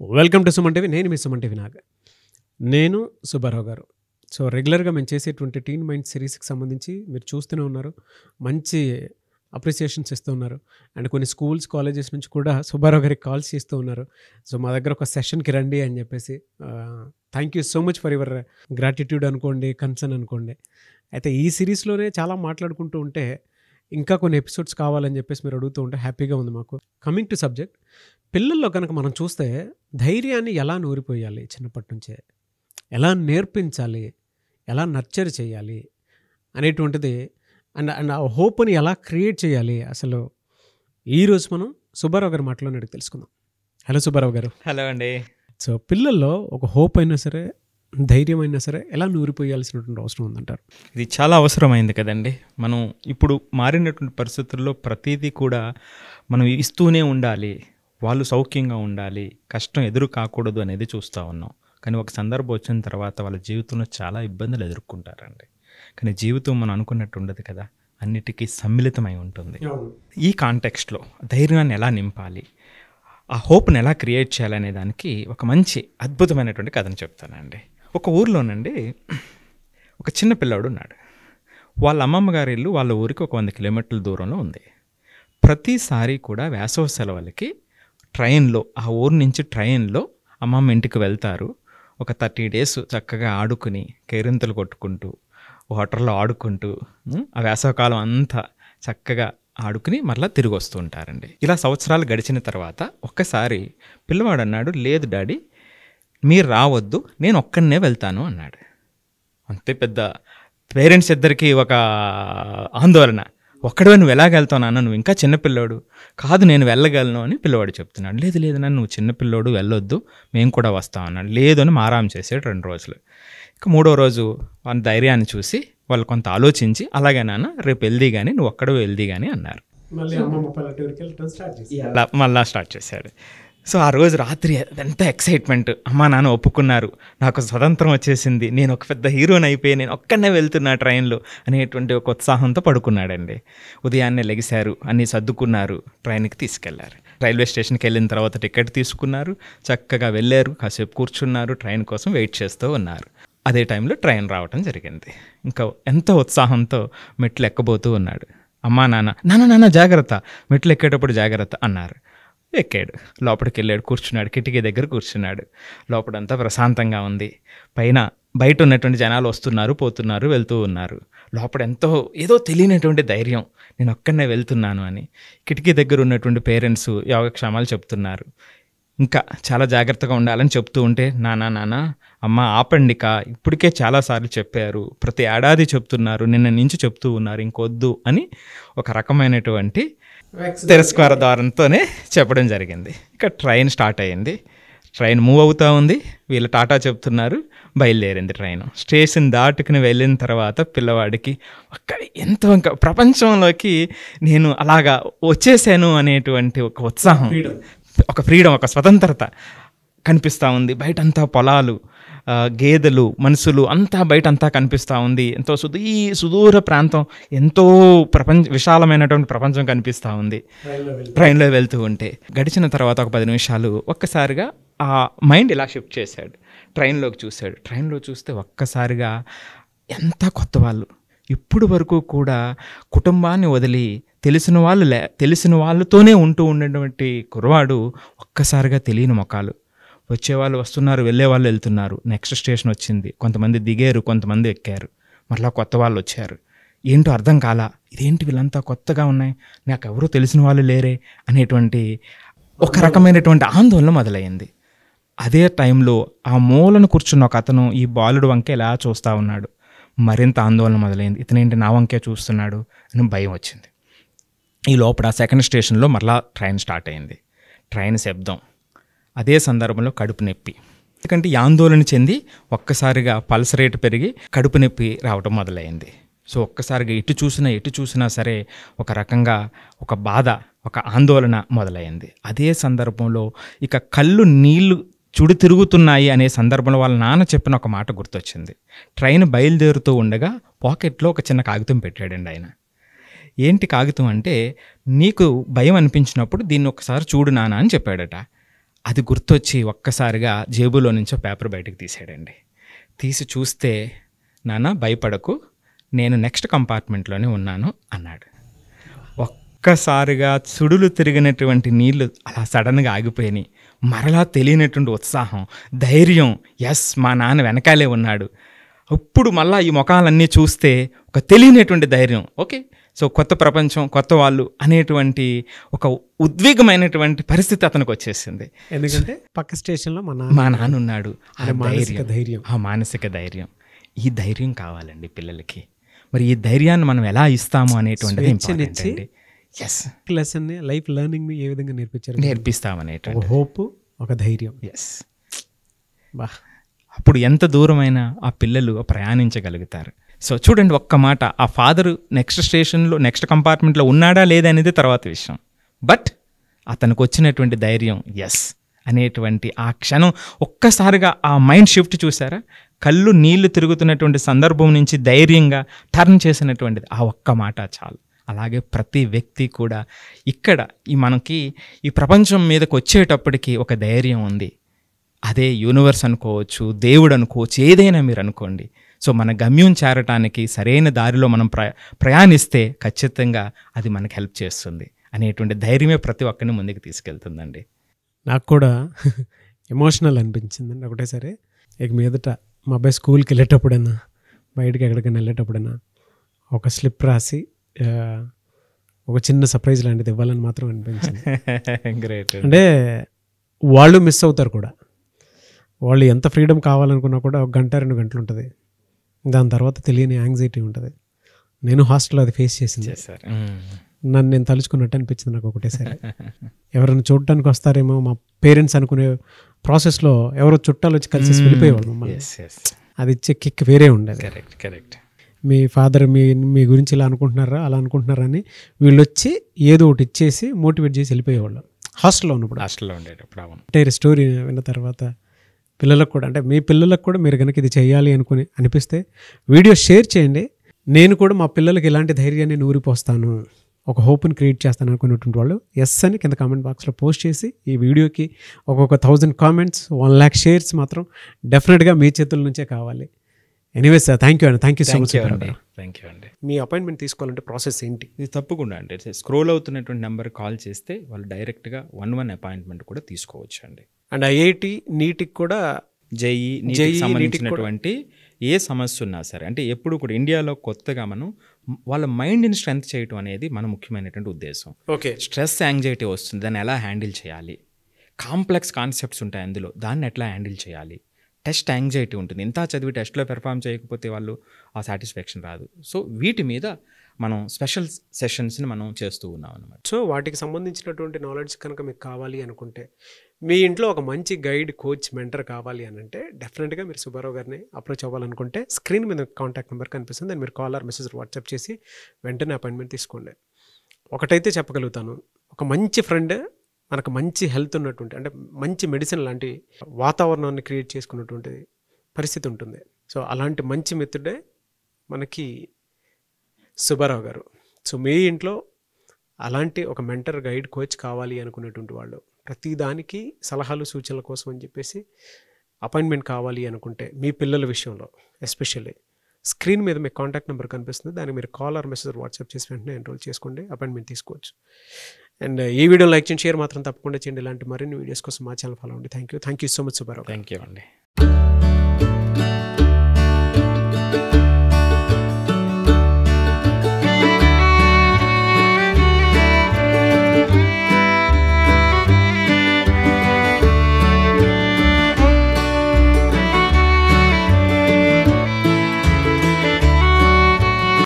Welcome to Suman TV. నేను మీ Suman TV Nag. నేను సుబ్బారావు గారు. సో రెగ్యులర్గా మేము చేసేటువంటి టీన్ మైండ్ సిరీస్కి సంబంధించి మీరు చూస్తూనే ఉన్నారు. మంచి అప్రిసియేషన్స్ ఇస్తూ ఉన్నారు. అండ్ కొన్ని స్కూల్స్ కాలేజెస్ నుంచి కూడా సుబ్బారావు గారికి కాల్స్ చేస్తూ ఉన్నారు. సో మా దగ్గర ఒక సెషన్కి రండి అని చెప్పేసి. Thank you so much for your gratitude అనుకోండి, కన్సర్న్ అనుకోండి. అయితే ఈ సిరీస్లోనే చాలా మాట్లాడుకుంటూ ఉంటే ఇంకా కొన్ని ఎపిసోడ్స్ కావాలని చెప్పేసి మీరు అడుగుతూ ఉంటే హ్యాపీగా ఉంది మాకు. కమింగ్ టు సబ్జెక్ట్, పిల్లల్లో కనుక మనం చూస్తే ధైర్యాన్ని ఎలా నూరిపోయాలి, చిన్నప్పటి నుంచే ఎలా నేర్పించాలి, ఎలా నర్చర్ చేయాలి అనేటువంటిది, అండ్ అండ్ ఆ హోప్ని ఎలా క్రియేట్ చేయాలి, అసలు ఈరోజు మనం సుబ్బారావు గారి మాటలో అడిగి తెలుసుకుందాం. హలో సుబ్బారావు గారు. హలో అండి. సో పిల్లల్లో ఒక హోప్ అయినా సరే, ధైర్యం అయినా సరే ఎలా నూరిపోయాల్సినటువంటి అవసరం ఉందంటారు? ఇది చాలా అవసరమైంది కదండి. మనం ఇప్పుడు మారినటువంటి పరిస్థితుల్లో ప్రతిదీ కూడా మనం ఇస్తూనే ఉండాలి, వాళ్ళు సౌఖ్యంగా ఉండాలి, కష్టం ఎదురు కాకూడదు అనేది చూస్తూ ఉన్నాం. కానీ ఒక సందర్భం వచ్చిన తర్వాత వాళ్ళ జీవితంలో చాలా ఇబ్బందులు ఎదుర్కొంటారండి. కానీ జీవితం మనం అనుకున్నట్టు ఉండదు కదా, అన్నిటికీ సమ్మిళితమై ఉంటుంది. ఈ కాంటెక్స్ట్లో ధైర్యాన్ని ఎలా నింపాలి, ఆ హోప్ని ఎలా క్రియేట్ చేయాలనే దానికి ఒక మంచి అద్భుతమైనటువంటి కథను చెప్తానండి. ఒక ఊర్లోనండి ఒక చిన్న పిల్లాడు ఉన్నాడు. వాళ్ళ అమ్మమ్మ గారి ఇల్లు వాళ్ళ ఊరికి ఒక 100 కిలోమీటర్ల దూరంలో ఉంది. ప్రతిసారి కూడా వేసవి సెలవులకి ట్రైన్లో, ఆ ఊరు నుంచి ట్రైన్లో అమ్మమ్మ ఇంటికి వెళ్తారు. ఒక 30 days చక్కగా ఆడుకుని, కేరింతలు కొట్టుకుంటూ, వాటర్లో ఆడుకుంటూ, ఆ వేసవకాలం అంతా చక్కగా ఆడుకుని మరలా తిరిగి వస్తూ ఉంటారండి. ఇలా సంవత్సరాలు గడిచిన తర్వాత ఒక్కసారి పిల్లవాడు అన్నాడు, లేదు డాడీ మీరు రావద్దు, నేను ఒక్కడనే వెళ్తాను అన్నాడు. అంతే పెద్ద పేరెంట్స్ ఇద్దరికి ఒక ఆందోళన. ఒక్కడే నువ్వు ఎలాగెళ్తావు నాన్న, నువ్వు ఇంకా చిన్నపిల్లోడు. కాదు నేను వెళ్ళగలను అని పిల్లవాడు చెప్తున్నాడు. లేదు లేదు నాన్న, నువ్వు చిన్నపిల్లోడు, వెళ్ళొద్దు, మేము కూడా వస్తాం అన్నాడు. లేదు అని మారాం చేసాడు 2 రోజులు. ఇక 3వ రోజు వాళ్ళ ధైర్యాన్ని చూసి వాళ్ళు కొంత ఆలోచించి, అలాగే నాన్న రేపు వెళ్దీ కానీ, నువ్వు ఒక్కడే వెళ్దీ కానీ అన్నారు. అలా మళ్ళా స్టార్ట్ చేశాడు. సో ఆ రోజు రాత్రి ఎంత ఎక్సైట్మెంట్, అమ్మా నాన్న ఒప్పుకున్నారు, నాకు స్వతంత్రం వచ్చేసింది, నేను ఒక పెద్ద హీరోని అయిపోయి నేను ఒక్కడనే వెళ్తున్నా ట్రైన్లో అనేటువంటి ఒక ఉత్సాహంతో పడుకున్నాడండి. ఉదయాన్నే లెగిశారు, అన్నీ సర్దుకున్నారు, ట్రైన్కి తీసుకెళ్లారు. రైల్వే స్టేషన్కి వెళ్ళిన తర్వాత టికెట్ తీసుకున్నారు, చక్కగా వెళ్ళారు, కాసేపు కూర్చున్నారు, ట్రైన్ కోసం వెయిట్ చేస్తూ ఉన్నారు. అదే టైంలో ట్రైన్ రావటం జరిగింది. ఇంకా ఎంతో ఉత్సాహంతో మెట్లు ఎక్కబోతూ ఉన్నాడు. అమ్మా నాన్న జాగ్రత్త, మెట్లు ఎక్కేటప్పుడు జాగ్రత్త అన్నారు. ఎక్కాడు, లోపలికి వెళ్ళాడు, కూర్చున్నాడు, కిటికీ దగ్గర కూర్చున్నాడు. లోపలంతా ప్రశాంతంగా ఉంది. బయట ఉన్నటువంటి జనాలు వస్తున్నారు, పోతున్నారు, వెళ్తూ ఉన్నారు. లోపల ఎంతో ఏదో తెలియనటువంటి ధైర్యం, నేను ఒక్కడనే వెళ్తున్నాను అని. కిటికీ దగ్గర ఉన్నటువంటి పేరెంట్స్ యోగక్షేమాలు చెప్తున్నారు, ఇంకా చాలా జాగ్రత్తగా ఉండాలని చెప్తూ ఉంటే, నాన్న అమ్మ ఆపండిక, ఇప్పటికే చాలాసార్లు చెప్పారు, ప్రతి ఏడాది చెప్తున్నారు, నిన్న నుంచి చెప్తూ ఉన్నారు, ఇంకొద్దు అని ఒక రకమైనటువంటి తిరస్కార ద్వారంతోనే చెప్పడం జరిగింది. ఇక ట్రైన్ స్టార్ట్ అయ్యింది. ట్రైన్ మూవ్ అవుతూ ఉంది, వీళ్ళు టాటా చెప్తున్నారు, బయలుదేరింది ట్రైన్. స్టేషన్ దాటుకుని వెళ్ళిన తర్వాత పిల్లవాడికి ఇంకా ప్రపంచంలోకి నేను అలాగా వచ్చేసాను అనేటువంటి ఒక ఉత్సాహం, ఒక ఫ్రీడమ్, ఒక స్వతంత్రత కనిపిస్తూ ఉంది. బయటంతా పొలాలు, గేదెలు, మనుషులు అంతా బయటంతా కనిపిస్తూ ఉంది. ఎంతో సుదూర ప్రాంతం, ఎంతో విశాలమైనటువంటి ప్రపంచం కనిపిస్తూ ఉంది ట్రైన్లో వెళ్తూ ఉంటే. గడిచిన తర్వాత ఒక 10 నిమిషాలు ఒక్కసారిగా ఆ మైండ్ ఇలా షిఫ్ట్ చేశాడు, ట్రైన్లోకి చూశాడు. ట్రైన్లో చూస్తే ఒక్కసారిగా ఎంత కొత్త వాళ్ళు, ఇప్పుడు వరకు కూడా కుటుంబాన్ని వదిలి తెలిసిన వాళ్ళతోనే ఉంటూ ఉండేటువంటి కుర్రవాడు ఒక్కసారిగా తెలియని ముఖాలు. వచ్చేవాళ్ళు వస్తున్నారు, వెళ్ళేవాళ్ళు వెళ్తున్నారు. నెక్స్ట్ స్టేషన్ వచ్చింది, కొంతమంది దిగారు, కొంతమంది ఎక్కారు, మరలా కొత్త వాళ్ళు వచ్చారు. ఏంటో అర్థం కాలా, ఇదేంటి వీళ్ళంతా కొత్తగా ఉన్నాయి, నాకు ఎవరూ తెలిసిన వాళ్ళు లేరే అనేటువంటి ఒక రకమైనటువంటి ఆందోళన మొదలైంది. అదే టైంలో ఆ మూలను కూర్చున్న ఒక అతను ఈ బాలుడు వంకే ఇలా చూస్తూ ఉన్నాడు. మరింత ఆందోళన మొదలైంది, ఇతనేంటి నా వంకే చూస్తున్నాడు అని భయం వచ్చింది. ఈ లోపల 2nd స్టేషన్లో మరలా ట్రైన్ స్టార్ట్ అయింది. ట్రైన్ శబ్దం, అదే సందర్భంలో కడుపు నొప్పి. ఎందుకంటే ఈ ఆందోళన చెంది ఒక్కసారిగా పల్స్ రేటు పెరిగి కడుపు నొప్పి రావడం మొదలైంది. సో ఒక్కసారిగా ఎటు చూసినా సరే ఒక రకంగా ఒక బాధ, ఒక ఆందోళన మొదలైంది. అదే సందర్భంలో ఇక కళ్ళు నీళ్లు చుడి తిరుగుతున్నాయి అనే సందర్భంలో వాళ్ళ నాన్న చెప్పిన ఒక మాట గుర్తొచ్చింది. ట్రైన్ బయలుదేరుతూ ఉండగా పాకెట్లో ఒక చిన్న కాగితం పెట్టాడండి ఆయన. ఏంటి కాగితం అంటే, నీకు భయం అనిపించినప్పుడు దీన్ని ఒకసారి చూడు నాన్న అని చెప్పాడట. అది గుర్తొచ్చి ఒక్కసారిగా జేబులో నుంచో పేపర్ బయటకు తీసాడండి. తీసి చూస్తే, నాన్న భయపడకు, నేను నెక్స్ట్ కంపార్ట్మెంట్లోనే ఉన్నాను అన్నాడు. ఒక్కసారిగా సుడులు తిరిగినటువంటి నీళ్లు అలా సడన్గా ఆగిపోయినాయి. మరలా తెలియనటువంటి ఉత్సాహం, ధైర్యం, ఎస్ మా నాన్న వెనకాలే ఉన్నాడు. ఇప్పుడు మళ్ళా ఈ ముఖాలన్నీ చూస్తే ఒక తెలియనటువంటి ధైర్యం, ఓకే సో కొత్త ప్రపంచం, కొత్త వాళ్ళు అనేటువంటి ఒక ఉద్వేగమైనటువంటి పరిస్థితి అతనికి వచ్చేసింది. ఎందుకంటే పక్క స్టేషన్లో మా నాన్న ఉన్నాడు. ఆ ధైర్యం, ఆ మానసిక ధైర్యం, ఈ ధైర్యం కావాలండి పిల్లలకి. మరి ఈ ధైర్యాన్ని మనం ఎలా ఇస్తాము అనేటువంటిది ఇంపార్టెంట్ అండి. ఎస్, లెసన్ లైఫ్ లెర్నింగ్ ఏ విధంగా నేర్పిస్తామనేటువంటి హోప్, ఒక ధైర్యం. ఎస్, బా, అప్పుడు ఎంత దూరమైనా ఆ పిల్లలు ప్రయాణించగలుగుతారు. సో చూడండి, ఒక్క మాట, ఆ ఫాదరు నెక్స్ట్ స్టేషన్లో నెక్స్ట్ కంపార్ట్మెంట్లో ఉన్నాడా లేదా అనేది తర్వాత విషయం. బట్ అతనికి వచ్చినటువంటి ధైర్యం, ఎస్ అనేటువంటి ఆ క్షణం ఒక్కసారిగా ఆ మైండ్ షిఫ్ట్ చూసారా, కళ్ళు నీళ్లు తిరుగుతున్నటువంటి సందర్భం నుంచి ధైర్యంగా టర్న్ చేసినటువంటిది ఆ ఒక్క మాట చాలు. అలాగే ప్రతి వ్యక్తి కూడా ఇక్కడ మనకి ఈ ప్రపంచం మీదకి వచ్చేటప్పటికి ఒక ధైర్యం ఉంది. అదే యూనివర్స్ అనుకోవచ్చు, దేవుడు అనుకోవచ్చు, ఏదైనా మీరు అనుకోండి. సో మన గమ్యం చేరటానికి సరైన దారిలో మనం ప్రయాణిస్తే ఖచ్చితంగా అది మనకు హెల్ప్ చేస్తుంది అనేటువంటి ధైర్యమే ప్రతి ఒక్కరిని ముందుకు తీసుకెళ్తుందండి. నాకు కూడా ఎమోషనల్ అనిపించిందండి ఒకటేసారి. ఇక మీదట మా అబ్బాయి స్కూల్కి వెళ్ళేటప్పుడైనా, బయటకి ఎక్కడికైనా వెళ్ళేటప్పుడైనా ఒక స్లిప్ రాసి ఒక చిన్న సర్ప్రైజ్ లాంటిది ఇవ్వాలని మాత్రం అనిపించింది. గ్రేట్. అంటే వాళ్ళు మిస్ అవుతారు కూడా. వాళ్ళు ఎంత ఫ్రీడమ్ కావాలనుకున్నా కూడా 1 గంట 2 గంటలు ఉంటుంది. దాని తర్వాత తెలియని యాంగ్జైటీ ఉంటుంది. నేను హాస్టల్లో అది ఫేస్ చేసింది. నన్ను నేను తలుచుకున్నట్టు అనిపించింది నాకు ఒకటేసారి. ఎవరైనా చూడటానికి వస్తారేమో మా పేరెంట్స్ అనుకునే ప్రాసెస్లో ఎవరో చుట్టాలు వచ్చి కలిసి వెళ్ళిపోయేవాళ్ళు మమ్మల్ని. అది ఇచ్చే కిక్ వేరే ఉండేది. కరెక్ట్. మీ ఫాదర్ మీ గురించి ఇలా అనుకుంటున్నారా, అలా అనుకుంటున్నారా అని వీళ్ళు వచ్చి ఏదో ఒకటి ఇచ్చేసి మోటివేట్ చేసి వెళ్ళిపోయేవాళ్ళు. హాస్టల్లో ఉండేటప్పుడు అంటే స్టోరీ విన్న తర్వాత పిల్లలకు కూడా, అంటే మీ పిల్లలకు కూడా మీరు కనుక ఇది చేయాలి అనిపిస్తే వీడియో షేర్ చేయండి. నేను కూడా మా పిల్లలకి ఇలాంటి ధైర్యాన్ని నూరిపోస్తాను, ఒక హోప్ని క్రియేట్ చేస్తాను అనుకున్నటువంటి వాళ్ళు ఎస్ అని కింద కామెంట్ బాక్స్లో పోస్ట్ చేసి, ఈ వీడియోకి ఒక్కొక్క 1000 కామెంట్స్, 1 lakh షేర్స్ మాత్రం డెఫినెట్గా మీ చేతుల నుంచే కావాలి. Anyways sir, thank you so much. Thank you అండి. మీ అపాయింట్మెంట్ తీసుకోవాలంటే ప్రాసెస్ ఏంటి? ఇది తప్పకుండా అంటే స్క్రోల్ అవుతున్నటువంటి నెంబర్ కాల్ చేస్తే వాళ్ళు డైరెక్ట్గా 1-1 అపాయింట్మెంట్ కూడా తీసుకోవచ్చు అండి. అండ్ ఐఐటి, నీట్కి కూడా, జేఈ సంబంధించినటువంటి ఏ సమస్య ఉన్నా సరే, అంటే ఎప్పుడు కూడా ఇండియాలో కొత్తగా మనం వాళ్ళ మైండ్ని స్ట్రెంత్ చేయడం అనేది మన ముఖ్యమైనటువంటి ఉద్దేశం. ఓకే, స్ట్రెస్, యాంగ్జైటీ వస్తుంది, దాన్ని ఎలా హ్యాండిల్ చేయాలి, కాంప్లెక్స్ కాన్సెప్ట్స్ ఉంటాయి అందులో, దాన్ని ఎట్లా హ్యాండిల్ చేయాలి, టెస్ట్ యాంగ్జైటీ ఉంటుంది, ఇంత చదివి టెస్ట్లో పెర్ఫామ్ చేయకపోతే వాళ్ళు ఆ సాటిస్ఫాక్షన్ రాదు. సో వీటి మీద మనం స్పెషల్ సెషన్స్ని మనం చేస్తూ ఉన్నాం అనమాట. సో వాటికి సంబంధించినటువంటి నాలెడ్జ్ కనుక మీకు కావాలి అనుకుంటే, మీ ఇంట్లో ఒక మంచి గైడ్, కోచ్, మెంటర్ కావాలి అని అంటే డెఫినెట్గా మీరు సుబ్బారావు గారిని అప్రోచ్ అవ్వాలనుకుంటే స్క్రీన్ మీద కాంటాక్ట్ నెంబర్ కనిపిస్తుంది, దాన్ని మీరు కాల్ ఆర్ మెసేజ్ వాట్సాప్ చేసి వెంటనే అపాయింట్మెంట్ తీసుకోండి. ఒకటైతే చెప్పగలుగుతాను, ఒక మంచి ఫ్రెండ్ మనకు మంచి హెల్త్ ఉన్నటువంటి, అంటే మంచి మెడిసిన్ లాంటి వాతావరణాన్ని క్రియేట్ చేసుకున్నటువంటి పరిస్థితి ఉంటుంది. సో అలాంటి మంచి మిత్రుడే మనకి సుబ్బారావు గారు. సో మీ ఇంట్లో అలాంటి ఒక మెంటర్, గైడ్, కోచ్ కావాలి అనుకునేటువంటి వాళ్ళు, ప్రతిదానికి సలహాలు, సూచనల కోసం అని చెప్పేసి అపాయింట్మెంట్ కావాలి అనుకుంటే, మీ పిల్లల విషయంలో ఎస్పెషల్లీ స్క్రీన్ మీద మీకు కాంటాక్ట్ నెంబర్ కనిపిస్తుంది, దానికి మీరు కాల్ ఆర్ మెసేజ్ వాట్సాప్ చేసి వెంటనే ఎన్రోల్ చేసుకోండి, అపాయింట్మెంట్ తీసుకోవచ్చు. అండ్ ఈ వీడియో లైక్ చేయండి, షేర్ మాత్రం తప్పకుండా చేయండి. ఇలాంటి మరిన్ని వీడియోస్ కోసం మా ఛానల్ ఫాలో అవ్వండి. Thank you so much Subbarao. Thank you అండి.